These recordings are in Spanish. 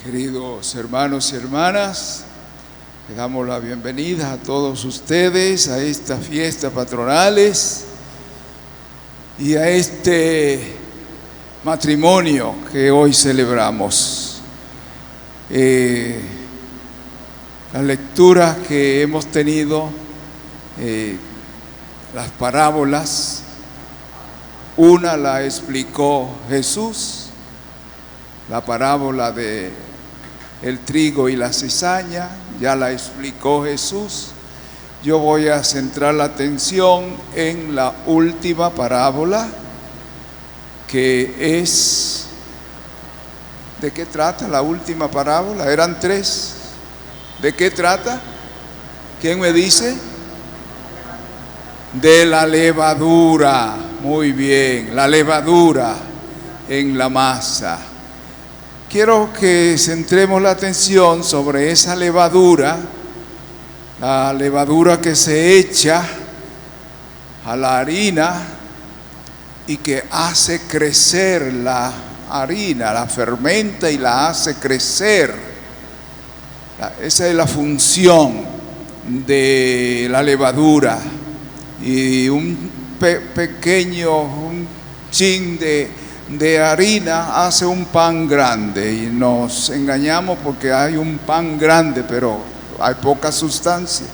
Queridos hermanos y hermanas, les damos la bienvenida a todos ustedes a esta fiesta patronales y a este matrimonio que hoy celebramos. La lectura que hemos tenido, las parábolas, una la explicó Jesús, la parábola de el trigo y la cizaña, ya la explicó Jesús. Yo voy a centrar la atención en la última parábola, que es... ¿De qué trata la última parábola? Eran tres. ¿De qué trata? ¿Quién me dice? De la levadura. Muy bien, la levadura en la masa. Quiero que centremos la atención sobre esa levadura, la levadura que se echa a la harina y que hace crecer la harina, la fermenta y la hace crecer. Esa es la función de la levadura. Y un chin de harina hace un pan grande, y nos engañamos porque hay un pan grande, pero hay poca sustancia.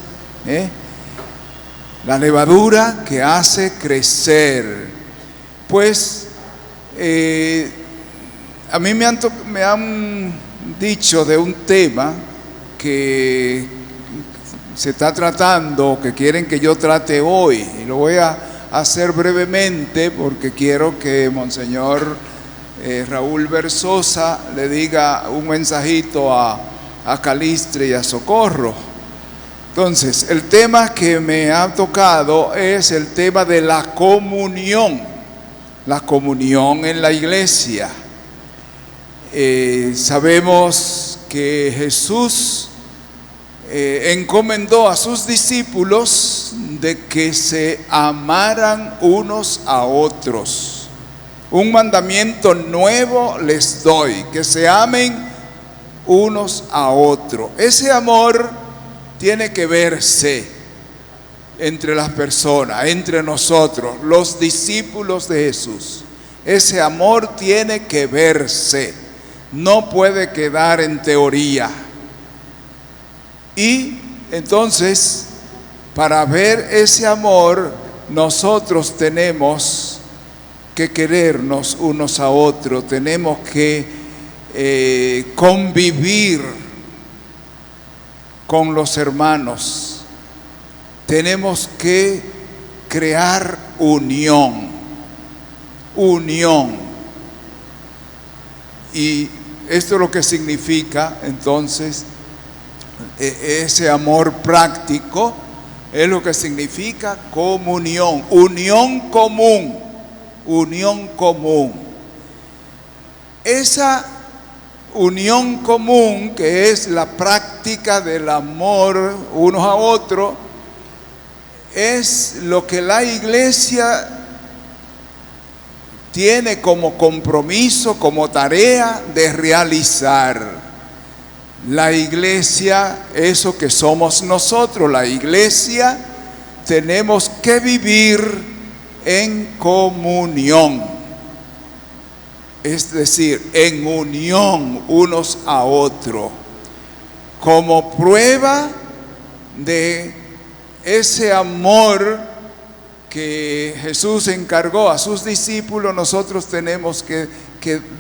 La levadura que hace crecer. Pues a mí me han dicho de un tema que se está tratando, que quieren que yo trate hoy, y lo voy a hacer brevemente porque quiero que Monseñor Raúl Versosa le diga un mensajito a Calistre y a Socorro. Entonces, el tema que me ha tocado es el tema de la comunión en la iglesia. Sabemos que Jesús encomendó a sus discípulos de que se amaran unos a otros. Un mandamiento nuevo les doy, que se amen unos a otros. Ese amor tiene que verse entre las personas, entre nosotros, los discípulos de Jesús. Ese amor tiene que verse, no puede quedar en teoría. Y entonces, para ver ese amor, nosotros tenemos que querernos unos a otros, tenemos que convivir con los hermanos, tenemos que crear unión. Y esto es lo que significa entonces ese amor práctico. Es lo que significa comunión, unión común. Esa unión común, que es la práctica del amor unos a otros, es lo que la iglesia tiene como compromiso, como tarea de realizar. La iglesia, eso que somos nosotros, la iglesia, tenemos que vivir en comunión, es decir, en unión unos a otros, como prueba de ese amor que Jesús encargó a sus discípulos. Nosotros tenemos que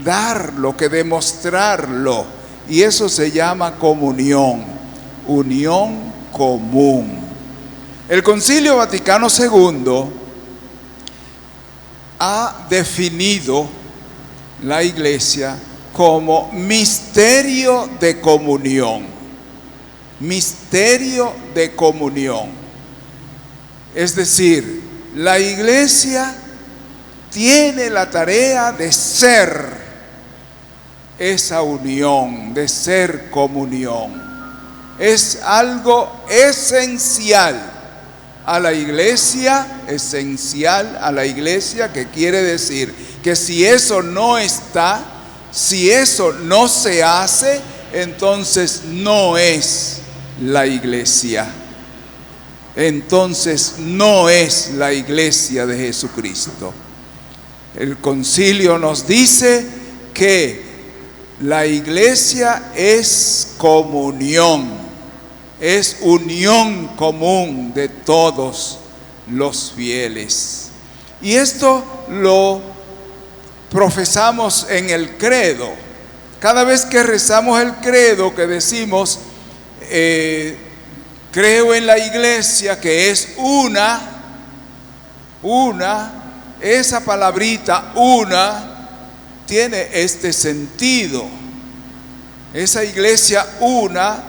darlo, que demostrarlo. Y eso se llama comunión, unión común. El Concilio Vaticano II ha definido la iglesia como misterio de comunión. Misterio de comunión. Es decir, la iglesia tiene la tarea de ser esa unión, de ser comunión. Es algo esencial a la iglesia, que quiere decir que si eso no está, si eso no se hace, entonces no es la iglesia. Entonces no es la iglesia de Jesucristo. El concilio nos dice que la iglesia es comunión, es unión común de todos los fieles. Y esto lo profesamos en el credo. Cada vez que rezamos el credo, que decimos, creo en la iglesia que es una, esa palabrita una tiene este sentido. Esa iglesia una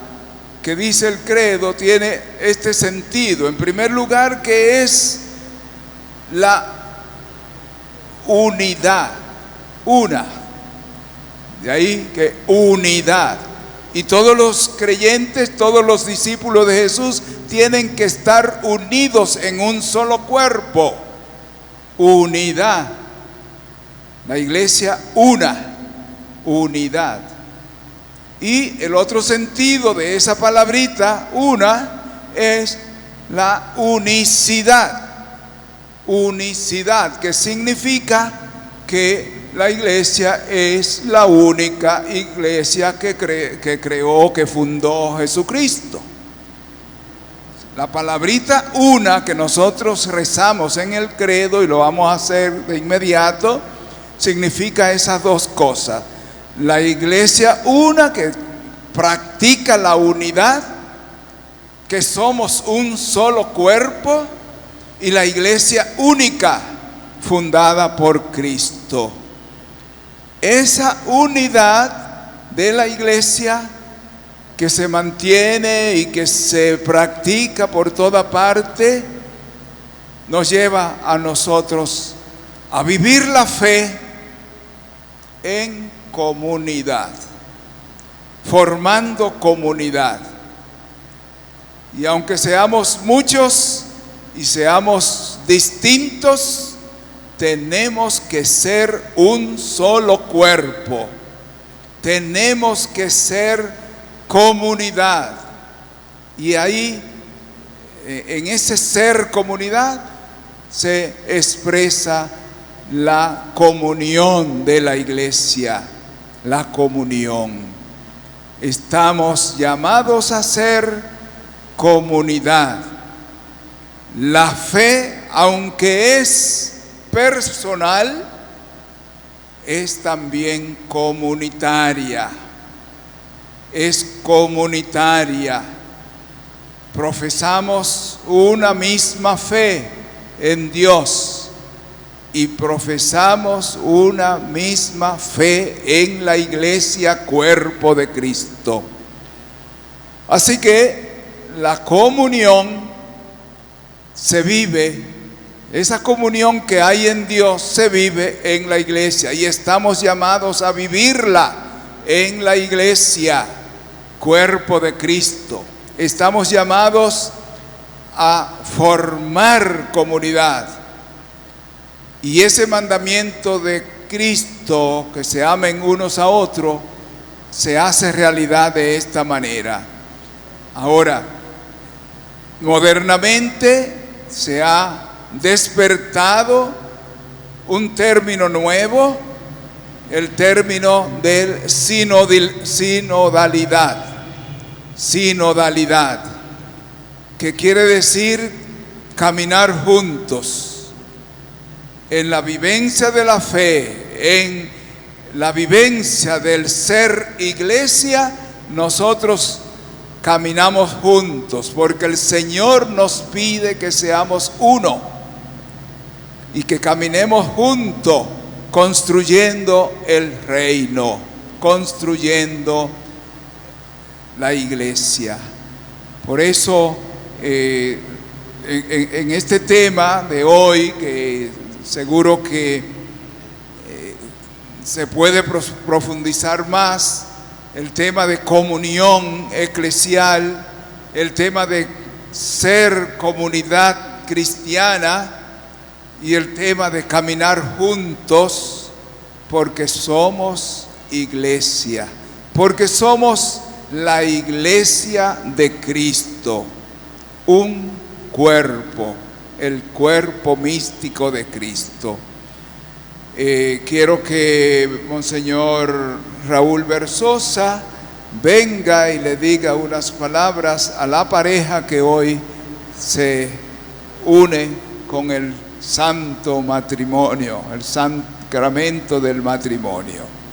que dice el credo tiene este sentido. En primer lugar, que es la unidad, una. De ahí que unidad. Y todos los creyentes, todos los discípulos de Jesús tienen que estar unidos en un solo cuerpo. Unidad. La iglesia una, unidad. Y el otro sentido de esa palabrita, una, es la unicidad. Unicidad, que significa que la iglesia es la única iglesia que creó, que fundó Jesucristo. La palabrita una que nosotros rezamos en el credo, y lo vamos a hacer de inmediato, significa esas dos cosas. La iglesia una que practica la unidad, que somos un solo cuerpo, y la iglesia única fundada por Cristo. Esa unidad de la iglesia que se mantiene y que se practica por toda parte, nos lleva a nosotros a vivir la fe en comunidad, formando comunidad. Y aunque seamos muchos y seamos distintos, tenemos que ser un solo cuerpo. Tenemos que ser comunidad. Y ahí, en ese ser comunidad, se expresa la comunión de la iglesia, la comunión. Estamos llamados a ser comunidad. La fe, aunque es personal, es también comunitaria. Es comunitaria. Profesamos una misma fe en Dios y profesamos una misma fe en la iglesia, cuerpo de Cristo. Así que la comunión se vive, esa comunión que hay en Dios se vive en la iglesia, y estamos llamados a vivirla en la iglesia, cuerpo de Cristo. Estamos llamados a formar comunidad. Y ese mandamiento de Cristo, que se amen unos a otros, se hace realidad de esta manera. Ahora, modernamente se ha despertado un término nuevo, el término del sinodalidad. Sinodalidad, que quiere decir caminar juntos en la vivencia de la fe, en la vivencia del ser iglesia. Nosotros caminamos juntos porque el Señor nos pide que seamos uno y que caminemos juntos construyendo el reino, construyendo la iglesia. Por eso en este tema de hoy, que seguro que se puede profundizar más, el tema de comunión eclesial, el tema de ser comunidad cristiana y el tema de caminar juntos porque somos iglesia. porque somos la iglesia de Cristo, un cuerpo, el cuerpo místico de Cristo. Quiero que Monseñor Raúl Berzosa venga y le diga unas palabras a la pareja que hoy se une con el santo matrimonio, el sacramento del matrimonio.